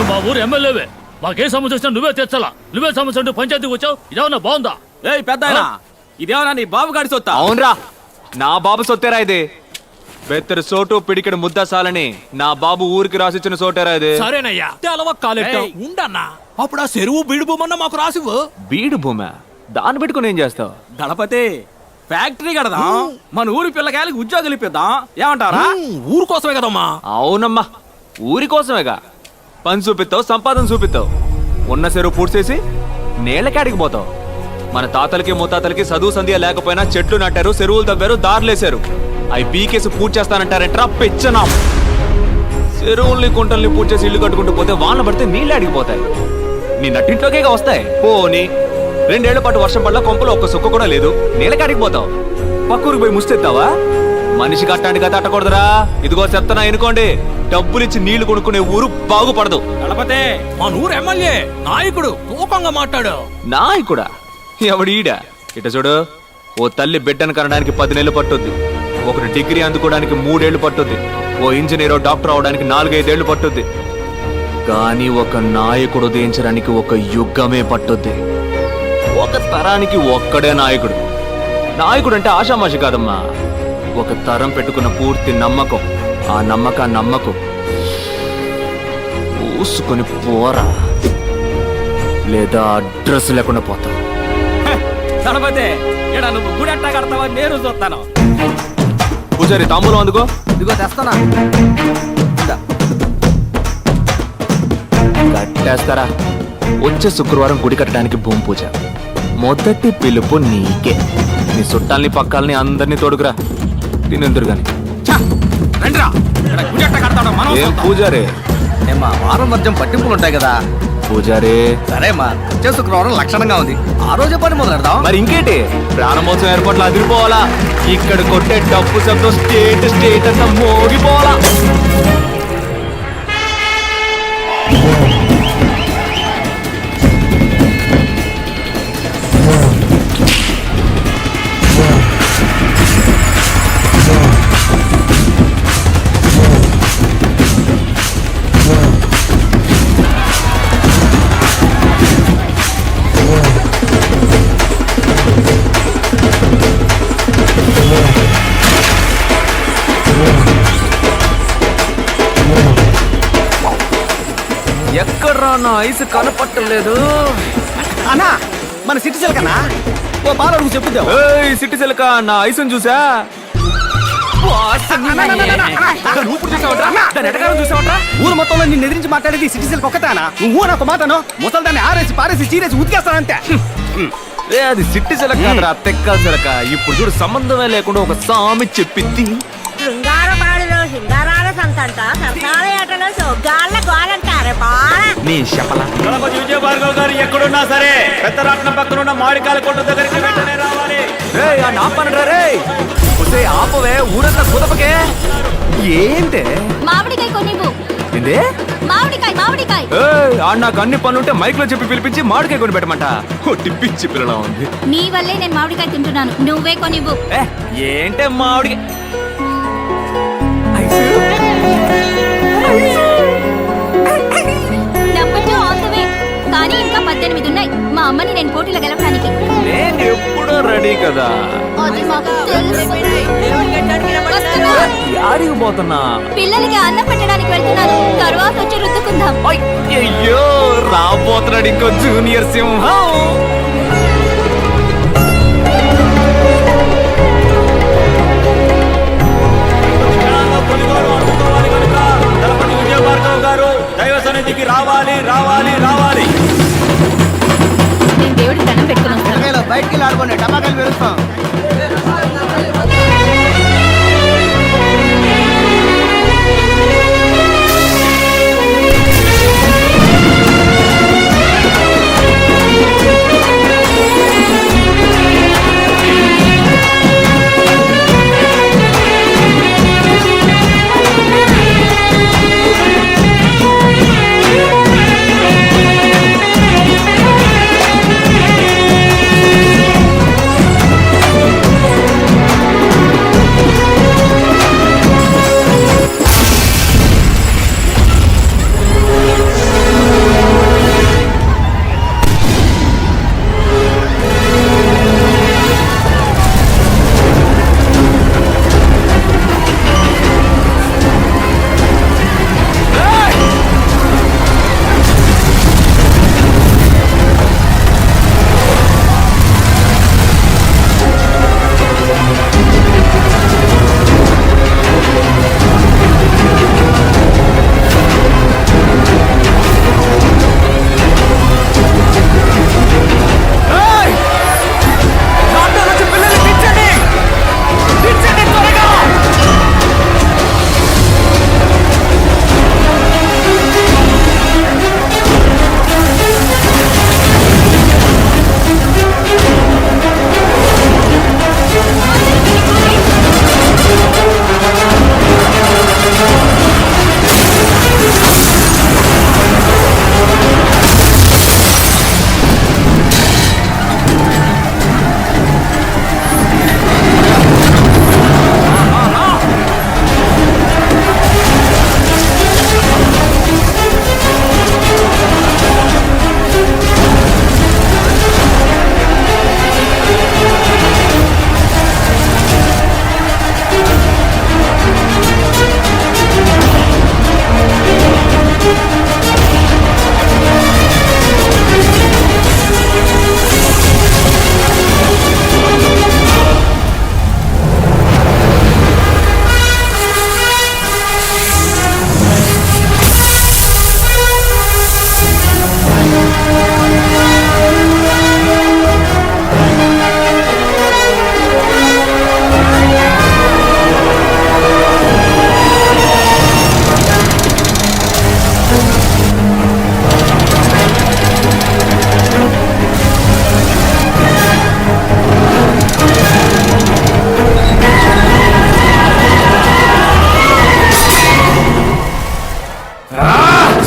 నువ్వు మా ఊరు ఎమ్మెల్యేవే, మాకే సమస్య వచ్చినా నువ్వే తెచ్చాలా. నువ్వే సమస్య అంటూ పంచాయతీకి వచ్చావు, ఇదేమన్నా బాగుందా? ఏయ్ పెద్దాయనా, ఇదేమన్నా నీ బాబు గాడి సొత్తా? అవునరా, నా బాబు సొత్తేరా ఇది. బెత్తరు సోటు పిడికిడి ముద్ద సాలని నా బాబు ఊరికి రాసిచ్చిన సోటేరా ఇది. సరేనయ్యా, తెలవ కాలెట్టావు ఉండన్నా. అప్పుడు ఆ చెరువు బీడు భూమన్నా మాకు రాసివ్వు. బీడు భూమా? దాన్ని పెట్టుకుని ఏం చేస్తావు? గణపతి, ఫ్యాక్టరీ కడదాం, మన ఊరి పిల్లకాయలకి ఉద్యోగాలు ఇప్పిద్దాం, ఏమంటారా? ఊరు కోసమే కదమ్మా. అవునమ్మా, ఊరి కోసమేగా. పని చూపిస్తావు, సంపాదన చూపిస్తావు. ఉన్న చెరువు పూడ్చేసి నేలకాడికి పోతావు. మన తాతలకి ముత్తాతలకి చదువు సంధ్య లేకపోయినా చెట్లు నాటారు, చెరువులు తవ్వారు, దారులేశారు. అవి పీకేసి పూర్తి చేస్తానంటారంటరా పెచ్చనా. చెరువుల్ని కుంటల్ని పూర్తి చేసి ఇల్లు కట్టుకుంటూ పోతే వాన పడితే నీళ్ళు అడిగిపోతాయి. నీ నట్టింట్లోకే వస్తాయి. పోనీ 2 ఏళ్ల పాటు వర్షం పడ్డ కొంపలో ఒక్క సుక్క కూడా లేదు, నీళ్ళకాడికి పోతావు. పక్కూరికి పోయి ముస్తెత్తావా? మనిషి కట్టానికి కదా అట్టకూడదురా. ఇదిగో చెప్తానా ఎనుకోండి, డబ్బులిచ్చి నీళ్లు కొనుక్కునే ఊరు బాగుపడదు. గణపతి, మన ఊరు ఎమ్మెల్యే నాయకుడు తూకంగా మాట్లాడు. నాయకుడా? ఎవడీడ? ఇట చూడు, ఓ తల్లి బిడ్డను కనడానికి 10 నెలలు పట్టుద్ది. ఒకటి డిగ్రీ అందుకోవడానికి 3 ఏళ్లు పట్టుద్ది. ఓ ఇంజనీరో డాక్టర్ అవడానికి 4-5 ఏళ్లు పట్టుద్ది. కానీ ఒక నాయకుడు ఉదయించడానికి ఒక యుగమే పట్టుద్ది. ఒక తరానికి ఒక్కడే నాయకుడు. నాయకుడు అంటే ఆషామాషి కాదమ్మా. ఒక తరం పెట్టుకున్న పూర్తి నమ్మకం. ఆ నమ్మకాన్ని నమ్మకం పూసుకొని పోరా, లేదా అడ్రస్ లేకుండా పోతా. గణపతి, ఇక్కడ నువ్వు గుడి అట్టా కడతావని నేను చూస్తాను. పూజారి తాంబూలం అందుకో. ఇదిగో తెస్తానా. కట్టేస్తారా? వచ్చే శుక్రవారం గుడి కట్టడానికి భూమి పూజ. మొదటి పిలుపు నీకే. నీ చుట్టాలని పక్కాలని అందరినీ తోడుకురా. తినేందురు గాని. రండిరా, ఇక్కడ గుడి అట్టా కడతాడు మనం. ఏం పూజారే? ఏమా వారం వర్జం పట్టింపులు ఉంటాయి కదా పూజారే. సరేమ్మా, వచ్చే శుక్రవారం లక్షణంగా ఉంది. ఆ రోజే పని మొదలెడదాం. మరి ఇంకేంటి, ప్రాణమోత్సవం ఏర్పాట్లు అదిరిపోవాలా. ఇక్కడ కొట్టే డప్పు శబ్దం స్టేట్ స్టేట్ అంతా మోగిపోవాలా. ఎక్కడ్రా నా ఐసు కనపట్టలేదు. అన్నా, మన సిటిజన్ కన్నా ఓ బాల అడుగు చెప్పుద్దాం. సిటీ సెలక నా ఐసుని చూసా. ఊరు మొత్తంలో నిన్ను ఎదిరించి మాట్లాడేది సిటిజన్ ఒక్కతానా? నువ్వు నాకు మాటను ముసల్దాన్ని ఆరేసి పారేసి చీరేసి ఉతికేస్తానంతే. అది సిట్టి సెలక కాదురా, తెక్కల సెలక. ఇప్పుడు చూడు, సంబంధమే లేకుండా ఒక సామి చెప్పింది. శృంగారపాడిలో శృంగారాల సంతంట, సరసాల ఏటలో సొగ్గాళ్ళ గోలంటారే బాల. నీ చెప్పల గణపతి విజయభార్గవ్ గారు ఎక్కడున్నా సరే పెద్దరాట్నం పక్కన ఉన్న మామిడికాయల కొట్ట దగ్గరికి వెంటనే రావాలి. ఆపవే, ఊరంతా కుదపకే. ఏంటే మామిడికాయ కొనివ్వు. ఏందే? మామిడికాయ మామిడికాయ. నాకు అన్ని పనుంటే మైక్ లో చెప్పి పిలిపించి మామిడికాయ కొని పెట్టమంట. పిచ్చి పిల్లలా ఉంది. నీ వల్లే నేను మామిడికాయ తింటున్నాను, నువ్వే కొనివ్వు. ఏంటే మామిడికాయ? Number on the way. కానీ ఇంకా 18 ఉన్నాయి. మా అమ్మని నేను పోటీలో గెలవడానికి. నేను ఎప్పుడూ రెడీ కదా. అది మాకు తెలుసు. వస్తున్నా. యాడికి పోతున్నా? పిల్లలకి అన్నం పెట్టడానికి వెళ్తున్నాను, తర్వాత వచ్చి రుద్దుకుందాం. అయ్యో, రాబోతున్నాడు ఇంకో జూనియర్ సింహం. గణపతి విజయభార్గవ్ గారు దైవ సన్నిధికి రావాలి రావాలి రావాలి. నేను దేవుడికి దండం పెట్టుకుని వస్తాను. బయటికి ఆడుకోండి, టమాకాయలు పెరుస్తాం.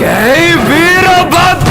జై వీరభద్ర!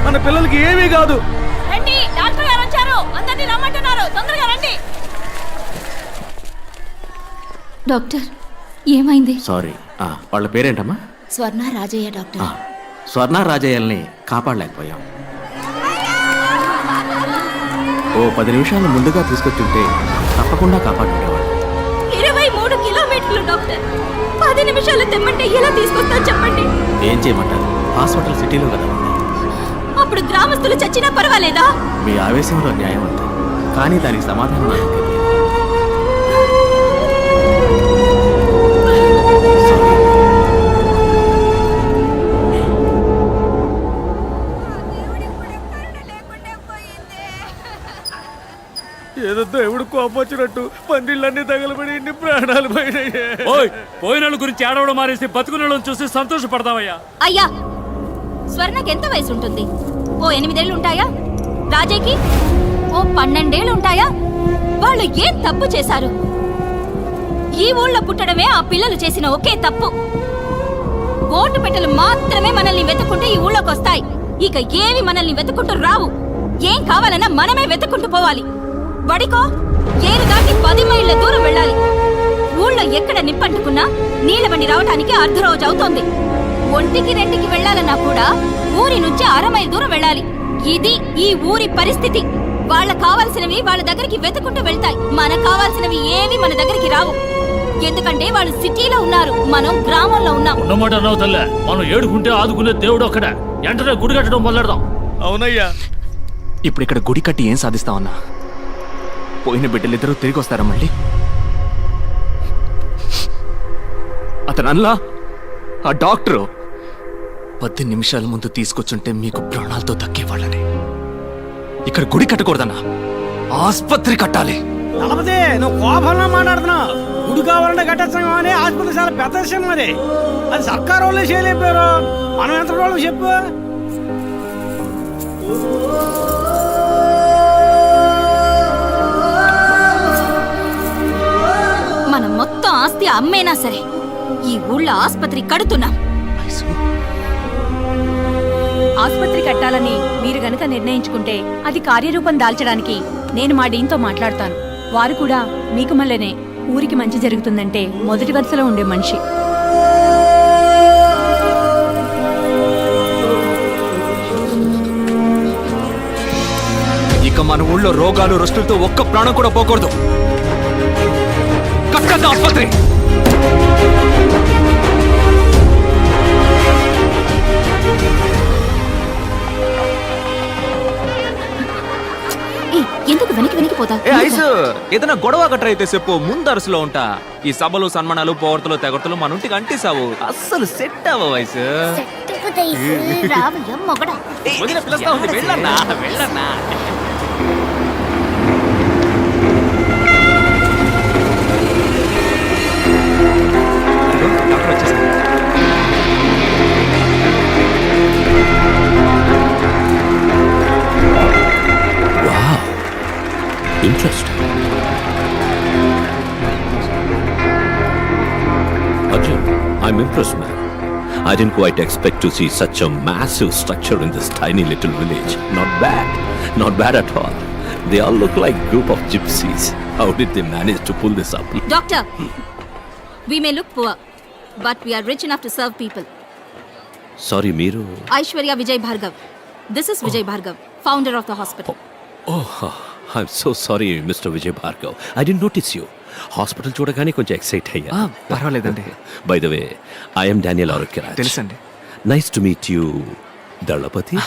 మన పిల్లలకి ఏమీ కాదు. రండి, డాక్టర్ గారు వచ్చారు. అందరినీ రమ్మంటున్నారు. తొందరగా రండి. డాక్టర్, ఏమైంది? సారీ, వాళ్ళ పేరేంటమ్మా? స్వర్ణ రాజయ్య డాక్టర్. స్వర్ణ రాజయ్యల్ని కాపాడలేకపోయాం. ఓ 10 నిమిషాలు ముందుగా తీసుకొచ్చుంటే తప్పకుండా కాపాడుకునేవాడు. 23 కిలోమీటర్లు డాక్టర్. 10 నిమిషాలు తెమ్మంటే ఎలా తీసుకొస్తాను చెప్పండి? ఏం చేయమంటారు? హాస్పిటల్ సిటీలో కదా ఉంది. అప్పుడు గ్రామస్తులు చచ్చినా పర్వాలేదా? మీ ఆవేశంలో న్యాయం అంతే, కానీ దానికి సమాధానం నాకు తెలియదు. ఏదో దేవుడు కోపం వచ్చినట్టు పందిళ్ళన్నీ తగలబడి ఇన్ని ప్రాణాలు పోయినాయి. ఓయ్, పోయిన గురించి ఏడవడం మానేసి బతుకున్న చూసి సంతోషపడతావయ్యా. అయ్యా, స్వర్ణకి ఎంత వయసు ఉంటుంది? ఓ 8 ఏళ్ళు ఉంటాయా? రాజయ్యకి ఓ 12 ఏళ్ళు ఉంటాయా? వాళ్ళు ఏం తప్పు చేశారు? ఈ ఊళ్ళో పుట్టడమే ఆ పిల్లలు చేసిన ఒకే తప్పు. ఓటు పెట్టెలు మాత్రమే మనల్ని వెతుక్కుంటూ ఈ ఊళ్ళోకి వస్తాయి. ఇక ఏవి మనల్ని వెతుక్కుంటూ రావు. ఏం కావాలన్నా మనమే వెతుక్కుంటూ పోవాలి. వడికో ఏరు దాటి 10 మైళ్ళ దూరం వెళ్ళాలి. ఊళ్ళో ఎక్కడ నిప్పంటుకున్నా నీళ్ళ బండి రావటానికి అర్ధరోజు అవుతోంది. 1-2కి వెళ్ళాలన్నా కూడా ఊరి నుంచి 1/2 మైలు దూరం వెళ్ళాలి. ఇది ఈ ఊరి పరిస్థితి. వాళ్ళకు కావాల్సినవి వాళ్ళ దగ్గరికి వెతుకుంటూ వెళ్తాయి. మనకు కావాల్సినవి ఏవి మన దగ్గరికి రావు. ఎందుకంటే వాళ్ళు సిటీలో ఉన్నారు, మనం గ్రామంలో ఉన్నాం. ఉన్నమాట అన్నావు తల్లే. మనం ఏడుకుంటే ఆదుకునే దేవుడు ఒక్కడే. వెంటనే గుడి కట్టడం మొదలెడదాం. అవునయ్యా. ఇప్పుడు ఇక్కడ గుడి కట్టి ఏం సాధిస్తామన్నా? పోయిన బిడ్డలిద్దరూ తిరిగి వస్తారా మళ్ళీ? అతను అన్లా ఆ డాక్టరు 10 నిమిషాల ముందు తీసుకొచ్చుంటే మీకు ప్రాణాలతో దక్కేవాళ్ళని. ఇక్కడ గుడి కట్టకూడదన్నా, ఆస్పత్రి కట్టాలి. నలభదే నువ్వు కోపంలో మాట్లాడుతున్నావు. గుడి కావాలంటే కట్టేస్తాం అని ఆసుపత్రి చాలా పెద్ద విషయం. మరి అది సర్కారు వాళ్ళే చేయలేకపోయారు, మనం ఎంత వాళ్ళు చెప్పు. మనం మొత్తం ఆస్తి అమ్మేనా సరే ఈ ఊళ్ళో ఆస్పత్రి కడుతున్నాం. ఆస్పత్రి కట్టాలని మీరు గనక నిర్ణయించుకుంటే అది కార్యరూపం దాల్చడానికి నేను మా డీన్తో మాట్లాడతాను. వారు కూడా మీకు మళ్ళీనే ఊరికి మంచి జరుగుతుందంటే మొదటి వరుసలో ఉండే మనిషి. ఇక మన ఊళ్ళో రోగాలు రుష్టులతో ఒక్క ప్రాణం కూడా పోకూడదు. కట్టద్దు ఆసుపత్రి. ఎందుకు వెనక్కి పోతా? ఏ ఐసు, ఏదైనా గొడవ గట్ర అయితే చెప్పు, ముందరుసులో ఉంటా. ఈ సభలు సన్మానాలు పోగొడతలు తెగొడతలు మన ఇంటికి అంటిసావు, అస్సలు సెట్ అవ్వవు ఐసు. వదిన పిలుస్తా ఉంది, వెళ్ళన్నా వెళ్ళన్నా. డాక్టర్ వచ్చేసారు. Interesting. Arjun, I'm impressed, man. I didn't quite expect to see such a massive structure in this tiny little village. Not bad. Not bad at all. They all look like a group of gypsies. How did they manage to pull this up? Doctor, we may look poor, but we are rich enough to serve people. Sorry, Meeru. Aishwarya Vijay Bhargav. This is Vijay Bhargav, founder of the hospital. Oh, I'm so sorry, Mr. Vijay Bhargav. I didn't notice you. Hospital చూడగానే కొంచెం excite అయ్యా. పర్వాలేదండి. By the way, I'm Daniel Arogyaraj. తెలుసండి. Nice to meet you, Dalapathi.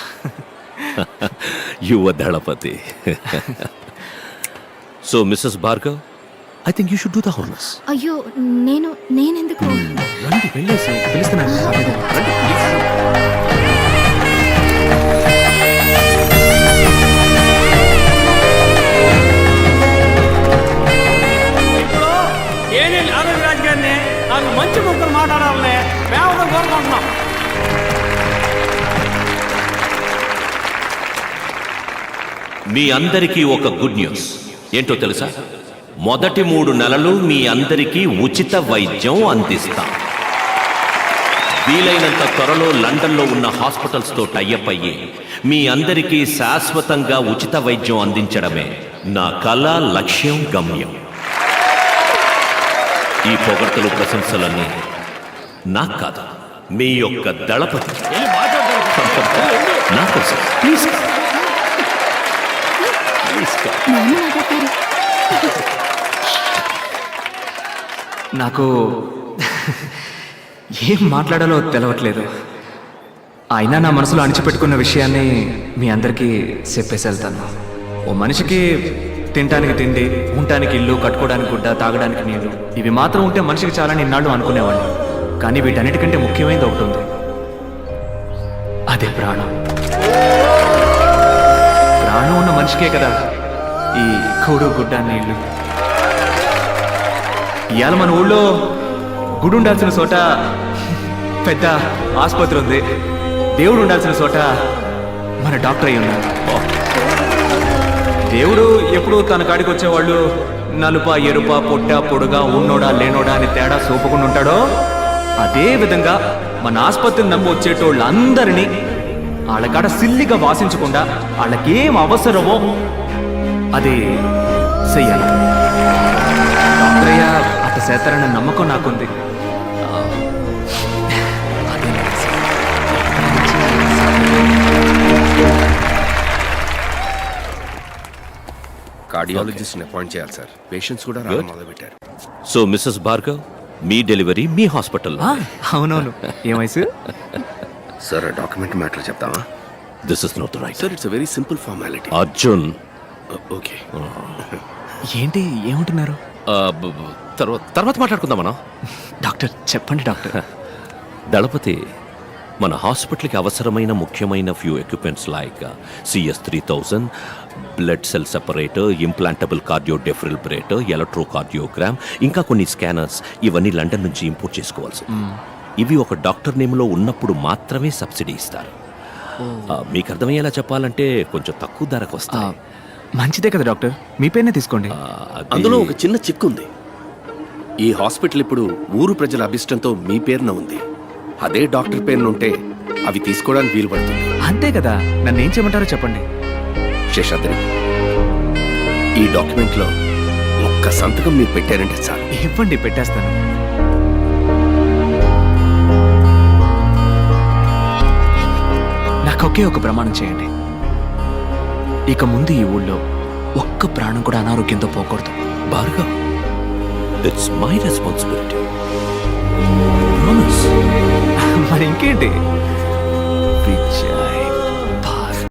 You are Dalapathi. So Mrs Bhargav, I think you should do the honours. అయ్యో, నేనెందుకు? రండి, వెళ్ళేసి పిలుస్తున్నాను. రండి, ప్లీజ్. ఏనే ఆరోగ్యరాజు గారిని నాకు మంచి ముక్కలు మాట్లాడాలని మేము కోరుకుంటున్నాం. మీ అందరికీ ఒక గుడ్ న్యూస్. ఏంటో తెలుసా? మొదటి 3 నెలలు మీ అందరికీ ఉచిత వైద్యం అందిస్తాం. వీలైనంత త్వరలో లండన్లో ఉన్న హాస్పిటల్స్తో టైఅప్ అయ్యి మీ అందరికీ శాశ్వతంగా ఉచిత వైద్యం అందించడమే నా కళ, లక్ష్యం, గమ్యం. ఈ పొగడ్తలు, ప్రశంసలన్నీ నాకు కాదు, మీ యొక్క దళపతి నా కోసం. ప్లీజ్ నాకు ఏం మాట్లాడాలో తెలవట్లేదు. అయినా నా మనసులో అణిచిపెట్టుకున్న విషయాన్ని మీ అందరికీ చెప్పేసి వెళ్తాను. ఓ మనిషికి తినడానికి తిండి, ఉండటానికి ఇల్లు, కట్టుకోవడానికి గుడ్డ, తాగడానికి నీళ్లు, ఇవి మాత్రం ఉంటే మనిషికి చాలని ఇన్నాళ్ళు అనుకునేవాడిని. కానీ వీటన్నిటికంటే ముఖ్యమైనది ఒకటి ఉంది, అదే ప్రాణం. ప్రాణం ఉన్న మనిషికే కదా ఈ కూడు, గుడ్డ, నీళ్లు. ఇవాళ మన ఊళ్ళో గుడి ఉండాల్సిన చోట పెద్ద ఆసుపత్రి ఉంది. దేవుడు ఉండాల్సిన చోట మన డాక్టర్ అయి ఉన్నాడు. దేవుడు ఎప్పుడు తన కాడికి వచ్చేవాళ్ళు నలుప, ఎరుప, పొట్ట, పొడుగా, ఉన్నోడా, లేనోడా అని తేడా చూపకుండా ఉంటాడో, అదే విధంగా మన ఆసుపత్రిని నమ్మి వచ్చేటోళ్ళందరినీ వాళ్ళకాడ సిల్లిగా వాసించకుండా వాళ్ళకేం అవసరమో అది చెయ్యాలి. డాక్టర్ అయ్యా అట్ట చేస్తారన్న నమ్మకం నాకుంది. కార్డియాలజిస్ట్ని అపాయింట్ చేయాలి సార్. పేషెంట్స్ కూడా రావడం మొదలుపెట్టారు. సో మిస్సెస్ భార్గవ్, మీ డెలివరీ మీ హాస్పిటల్. అవునవును. ఏ వయసు సార్, డాక్యుమెంట్ మ్యాటర్ చెప్తామా? This is not right. Sir, it's very simple formality. Arjun, okay. ఏంటి ఏమంటున్నారు? తర్వాత మాట్లాడుకుందాం మనం. డాక్టర్ చెప్పండి. డాక్టర్ దళపతి, మన హాస్పిటల్కి అవసరమైన ముఖ్యమైన few equipments like CS3000, blood cell separator, implantable cardio defibrillator, electrocardiogram, ఇంకా కొన్ని స్కానర్స్, ఇవన్నీ లండన్ నుంచి ఇంపోర్ట్ చేసుకోవాల్సి. ఇవి ఒక డాక్టర్ నేమ్లో ఉన్నప్పుడు మాత్రమే సబ్సిడీ ఇస్తారు. మీకు అర్థమయ్యేలా చెప్పాలంటే కొంచెం తక్కువ ధరకు వస్తాయి. మంచిదే కదా డాక్టర్, మీ పేరునే తీసుకోండి. అందులో ఒక చిన్న చిక్కు ఉంది. ఈ హాస్పిటల్ ఇప్పుడు ఊరు ప్రజల అభిష్టంతో మీ పేరున ఉంది. అదే డాక్టర్ పేరున ఉంటే అవి తీసుకోవడానికి వీలు పడుతుంది. అంతే కదా, నన్ను ఏం చేయమంటారో చెప్పండి. శేషాద్రి, ఈ డాక్యుమెంట్లో ఒక్క ఒక్క సంతకం మీరు పెట్టారంటే చాలు. ఇవ్వండి, పెట్టేస్తాను. నాకు ఒకే ఒక ప్రమాణం చేయండి. ఇక ముందు ఈ ఊళ్ళో ఒక్క ప్రాణం కూడా అనారోగ్యంతో పోకూడదు. Bhargav, it's my responsibility. Promise. మరి ఇంకేంటి? పిచ్చా.